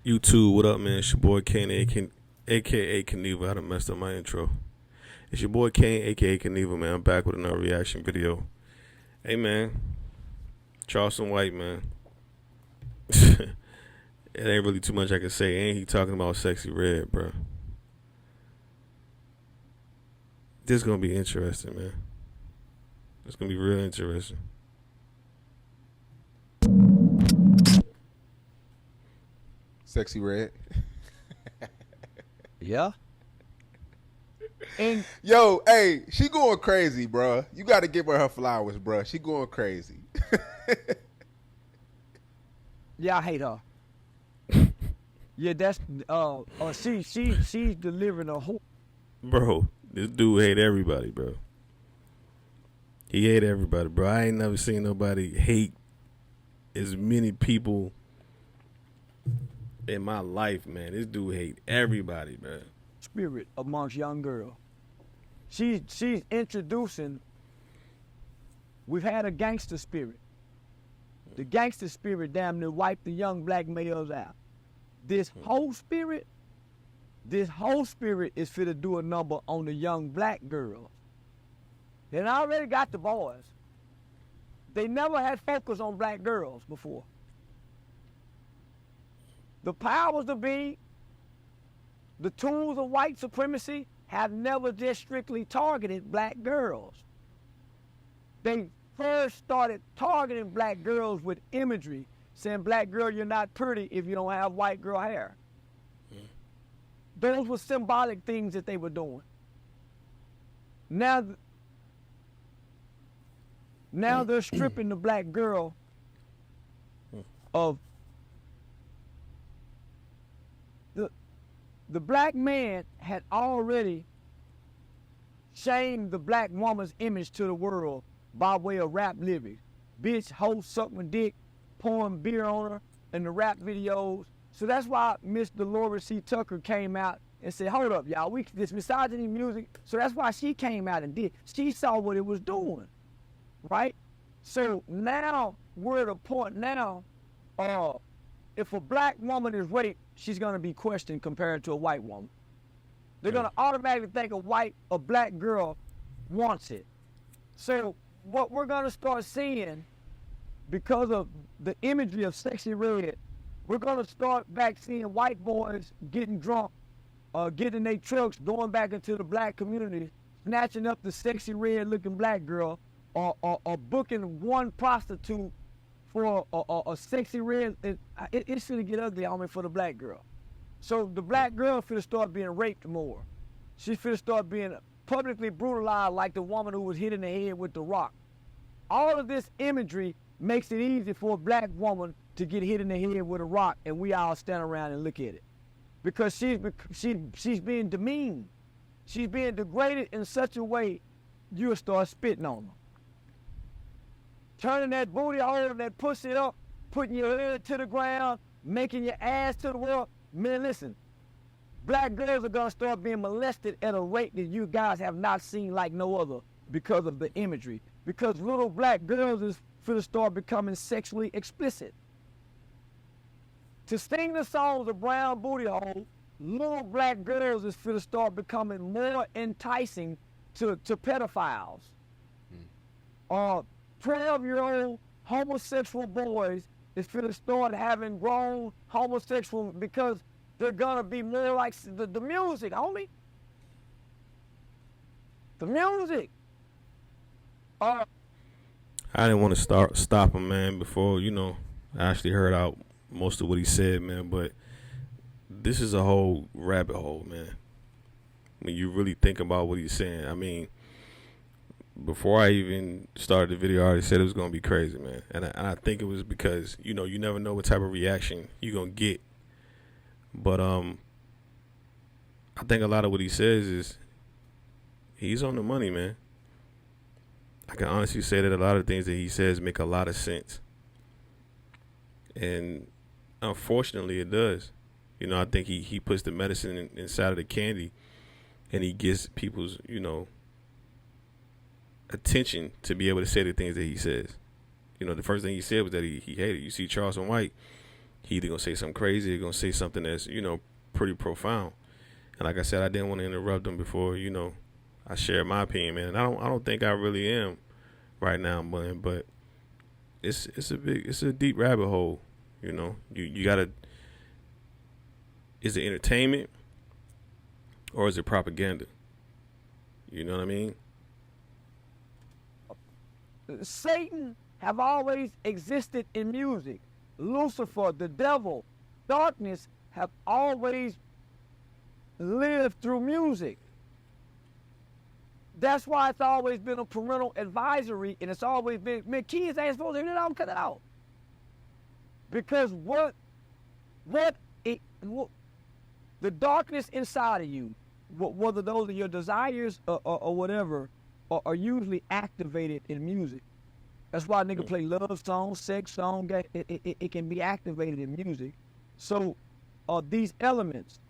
YouTube, what up, man? It's your boy Kane, aka Kaniva. I done messed up my intro. It's your boy Kane, aka Kaniva, man. I'm back with another reaction video. Hey, man. Charleston White, man. It ain't really too much I can say. Ain't he talking about Sexxy Red, bro? This is gonna be interesting, man. It's gonna be real interesting. Sexxy Red. Yeah. And Yo, hey, she going crazy, bro. You got to give her flowers, bro. She going crazy. yeah, I hate her. Yeah, that's she's delivering a whole. Bro, this dude hate everybody, bro. He hate everybody, bro. I ain't never seen nobody hate as many people in my life, man. This dude hate everybody, man. Spirit amongst young girls. She's introducing. We've had a gangster spirit. The gangster spirit damn near wiped the young black males out. This whole spirit is fit to do a number on the young black girls. They already got the boys. They never had focus on black girls before. The powers to be, the tools of white supremacy have never just strictly targeted black girls. They first started targeting black girls with imagery, saying, black girl, you're not pretty if you don't have white girl hair. Those were symbolic things that they were doing. Now they're stripping the black girl of the black man had already shamed the black woman's image to the world by way of rap lyrics. Bitch, hoe, suck my dick, pouring beer on her in the rap videos. So that's why Miss Dolores C. Tucker came out and said, hold up, y'all, this misogyny music. So that's why she came out and did. She saw what it was doing, right? So now we're at a point now, if a black woman is raped, she's gonna be questioned compared to a white woman. They're gonna automatically think a black girl wants it. So what we're gonna start seeing, because of the imagery of Sexxy Red, we're gonna start back seeing white boys getting drunk, getting their trucks, going back into the black community, snatching up the Sexxy Red looking black girl, or booking one prostitute for a Sexxy Red. It's gonna get ugly, for the black girl. So the black girl finna start being raped more. She finna start being publicly brutalized like the woman who was hit in the head with the rock. All of this imagery makes it easy for a black woman to get hit in the head with a rock, and we all stand around and look at it. Because she's being demeaned. She's being degraded in such a way, you'll start spitting on her. Turning that booty hole, that pussy up, putting your head to the ground, making your ass to the world. Man, listen, black girls are gonna start being molested at a rate that you guys have not seen like no other because of the imagery. Because little black girls is finna start becoming sexually explicit. To sing the songs of Brown Booty Hole, little black girls is finna start becoming more enticing to pedophiles. 12-year-old homosexual boys is finna start having grown homosexual because they're gonna be more like the music, homie. The music. I didn't want to stop him, man, before, I actually heard out most of what he said, man, but this is a whole rabbit hole, man. When you really think about what he's saying, I mean, before I even started the video, I already said it was going to be crazy, man. And I think it was because, you never know what type of reaction you're going to get. But I think a lot of what he says is he's on the money, man. I can honestly say that a lot of things that he says make a lot of sense. And unfortunately, it does. I think he puts the medicine inside of the candy, and he gets people's, attention to be able to say the things that he says. The first thing he said was that he hated. You see Charleston White, he either gonna say something crazy or gonna say something that's, pretty profound. And like I said, I didn't want to interrupt him before, I shared my opinion, man. And I don't think I really am right now, man. But it's a deep rabbit hole. You gotta. Is it entertainment or is it propaganda? You know what I mean? Satan have always existed in music. Lucifer, the devil, darkness have always lived through music. That's why it's always been a parental advisory, and it's always been, man, kids ain't supposed to hear it out, cut it out. Because the darkness inside of you, whether those are your desires or whatever, are usually activated in music. That's why a nigga play love songs, sex songs. It can be activated in music. So these elements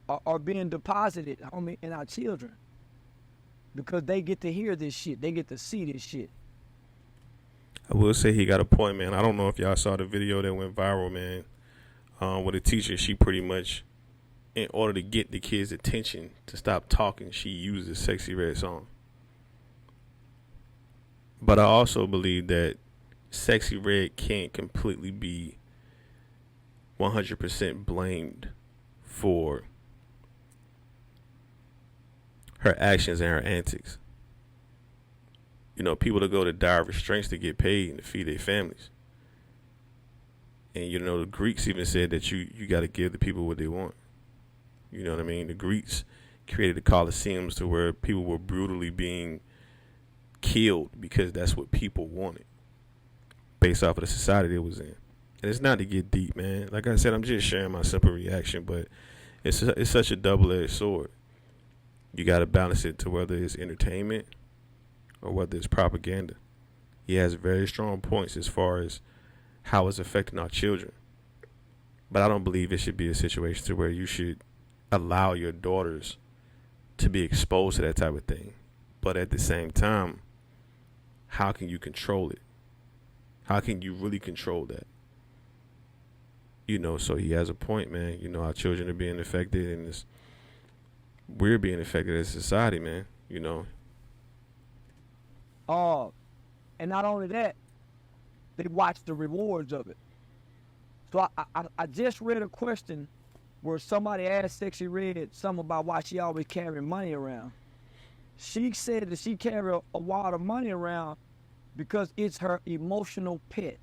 are being deposited, homie, in our children, because they get to hear this shit. They get to see this shit. I will say he got a point, man. I don't know if y'all saw the video that went viral, man, with a teacher. She pretty much, in order to get the kids' attention to stop talking, she used the Sexxy Red song. But I also believe that Sexxy Red can't completely be 100% blamed for her actions and her antics. People that go to dire restraints to get paid and to feed their families. And, the Greeks even said that you got to give the people what they want. You know what I mean? The Greeks created the Colosseums to where people were brutally being killed because that's what people wanted based off of the society they was in. And it's not to get deep, man. Like I said, I'm just sharing my simple reaction, but it's such a double-edged sword. You got to balance it to whether it's entertainment or whether it's propaganda. He has very strong points as far as how it's affecting our children. But I don't believe it should be a situation to where you should allow your daughters to be exposed to that type of thing. But at the same time, how can you control it? How can you really control that? So he has a point, man. Our children are being affected, and we're being affected as a society, man. And not only that, they watch the rewards of it. So I just read a question where somebody asked Sexxy Red something about why she always carrying money around. She said that she carry a wad of money around because it's her emotional pet.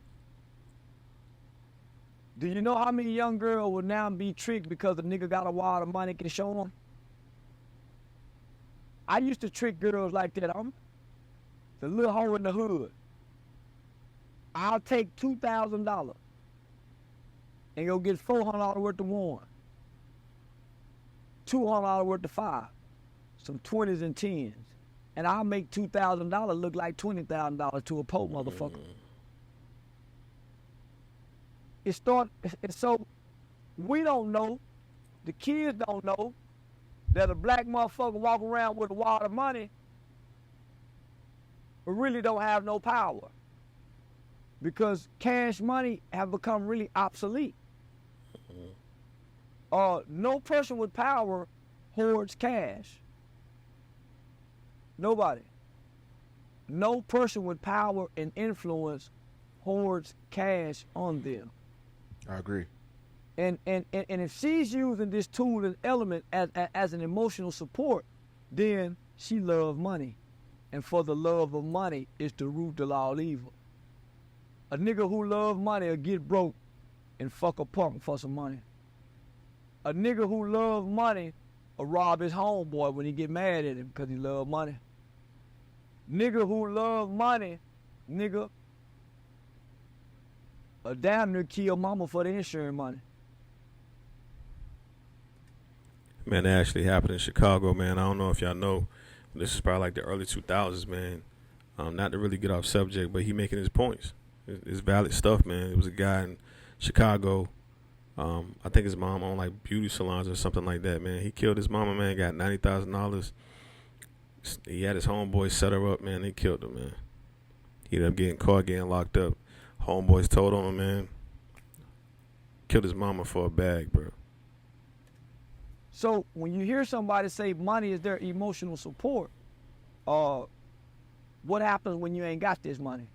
Do you know how many young girls will now be tricked because a nigga got a wad of money can show them? I used to trick girls like that. I'm the little hoe in the hood. I'll take $2,000 and go get $400 worth of one, $200 worth of five, some 20s and 10s, and I'll make $2,000 look like $20,000 to a poor motherfucker. So we don't know, the kids don't know that a black motherfucker walk around with a wad of money but really don't have no power, because cash money have become really obsolete. No person with power hoards cash. Nobody. No person with power and influence hoards cash on them. I agree. And if she's using this tool and element as an emotional support, then she loves money. And for the love of money is the root of all evil. A nigga who love money will get broke and fuck a punk for some money. A nigga who love money will rob his homeboy when he get mad at him because he love money. Nigga who love money, nigga, a damn near kill mama for the insurance money. Man, that actually happened in Chicago, man. I don't know if y'all know. This is probably like the early 2000s, man. Not to really get off subject, but he making his points. It's valid stuff, man. It was a guy in Chicago. I think his mom owned like beauty salons or something like that, man. He killed his mama, man. Got $90,000. He had his homeboy set her up, man. They killed him, man. He ended up getting caught, getting locked up. Homeboys told on him, man. Killed his mama for a bag, bro. So when you hear somebody say money is their emotional support, what happens when you ain't got this money?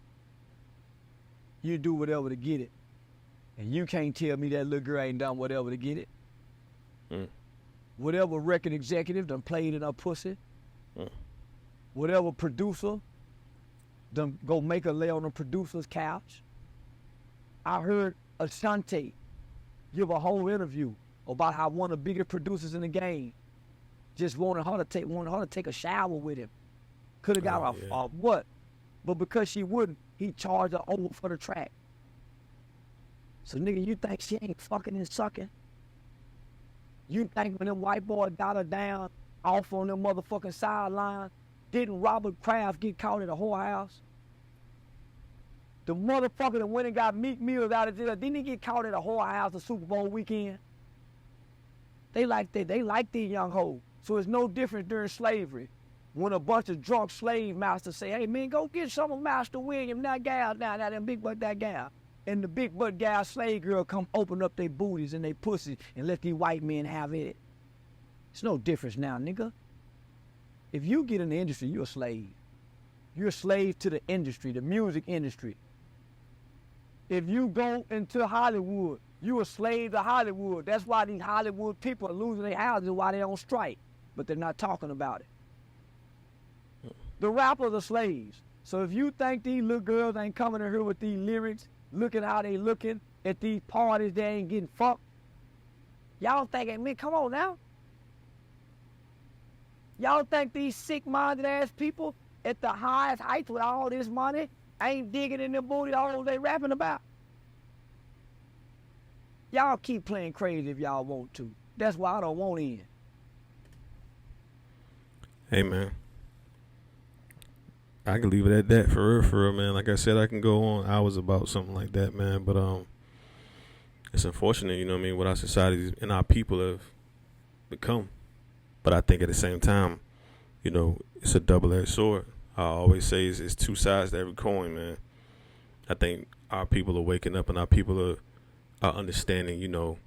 You do whatever to get it. And you can't tell me that little girl ain't done whatever to get it. Whatever record executive done played in her pussy. Whatever producer done go make her lay on the producer's couch. I heard Ashanti give a whole interview about how one of the biggest producers in the game just wanted her to take a shower with him. Could have got a what? But because she wouldn't, he charged her over for the track. So nigga, you think she ain't fucking and sucking? You think when them white boys got her down off on them motherfucking sideline, didn't Robert Kraft get caught at a whorehouse? The motherfucker that went and got Meek Mills out of jail, didn't he get caught at a whorehouse the Super Bowl weekend? They like that. They like these young hoes. So it's no different during slavery. When a bunch of drunk slave masters say, hey man, go get some of Master William, that gal down, that big butt, that gal. And the big butt gal slave girl come open up their booties and they pussies and let these white men have it. It's no difference now, nigga. If you get in the industry, you're a slave. You're a slave to the industry, the music industry. If you go into Hollywood, you're a slave to Hollywood. That's why these Hollywood people are losing their houses, why they on strike. But they're not talking about it. The rappers are slaves. So if you think these little girls ain't coming in here with these lyrics, looking how they looking at these parties, they ain't getting fucked. Y'all think, man, come on now. Y'all think these sick-minded ass people at the highest heights with all this money ain't digging in their booty all they rapping about? Y'all keep playing crazy if y'all want to. That's why I don't want in. Hey, man. I can leave it at that for real, man. Like I said, I can go on hours about something like that, man. But it's unfortunate, you know what I mean, what our society and our people have become. But I think at the same time, you know, it's a double-edged sword. I always say it's two sides to every coin, man. I think our people are waking up and our people are understanding, you know,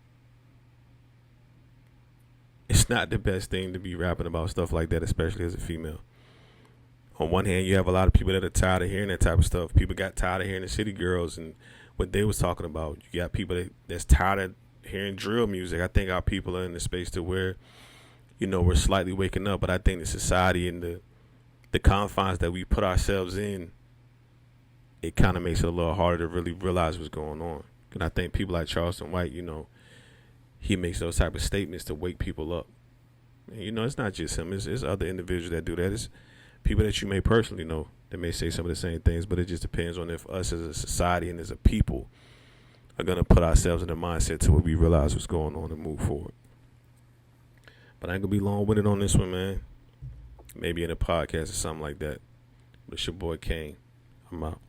it's not the best thing to be rapping about stuff like that, especially as a female. On one hand, you have a lot of people that are tired of hearing that type of stuff. People got tired of hearing the city girls and what they was talking about. You got people that's tired of hearing drill music. I think our people are in the space to where, you know, we're slightly waking up. But I think the society and the confines that we put ourselves in, it kind of makes it a little harder to really realize what's going on. And I think people like Charleston White, you know, he makes those type of statements to wake people up. And, you know, it's not just him. It's other individuals that do that. It's people that you may personally know that may say some of the same things, but it just depends on if us as a society and as a people are going to put ourselves in the mindset to where we realize what's going on and move forward. But I ain't going to be long-winded on this one, man. Maybe in a podcast or something like that. But it's your boy Kane. I'm out.